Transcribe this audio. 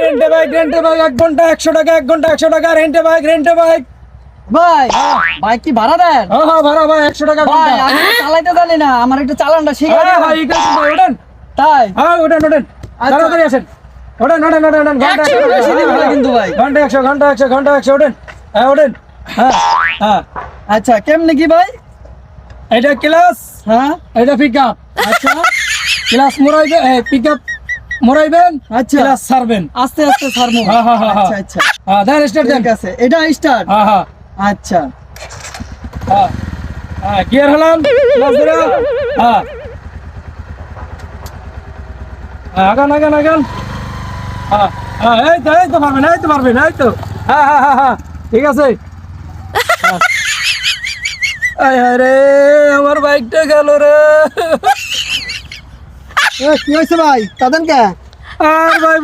রেন্টে bike 1 ঘন্টা 100 টাকা, 1 ঘন্টা 100 টাকা, রেন্টে বাইক। ভাই ভাই কি ভাড়া দেন? হ্যাঁ ভাড়া ভাই 100 টাকা ভাই ঘন্টা। আমি তো চালাইতে জানি না, আমার একটু চালানটা শিখা হ্যাঁ দিবেন। ভাই ঠিক আছে ভাই, ওঠেন। তাই হ্যাঁ ওঠেন তাড়াতাড়ি আসেন। ওঠেন ঘন্টা 100 টাকা বেশি দিবেন না কিন্তু ভাই। ঘন্টা 100 ওঠেন। হ্যাঁ ওঠেন। হ্যাঁ হ্যাঁ আচ্ছা কেমনে কি ভাই? এটা ক্লাস, হ্যাঁ এটা পিকআপ। আচ্ছা ক্লাস মোড়াইবে, পিকআপ মোড়াইবেন, আচ্ছা। ক্লাস ছাড়বেন। আস্তে আস্তে ছাড়বো। হ্যাঁ, হ্যাঁ, হ্যাঁ, আচ্ছা আচ্ছা হ্যাঁ দেন স্টার্ট দেন। ঠিক আছে, এটা স্টার্ট। হ্যাঁ হ্যাঁ আচ্ছা হ্যাঁ হ্যাঁ গিয়ার হলাম, ক্লাস ধরে। হ্যাঁ আগান। হ্যাঁ হ্যাঁ এই তো পারবেন, এই তো। হ্যাঁ ঠিক আছে। আরে আমার বাইকটা গেল রে। কি হয়েছে ভাই? কাঁদেন কে? আর ভাই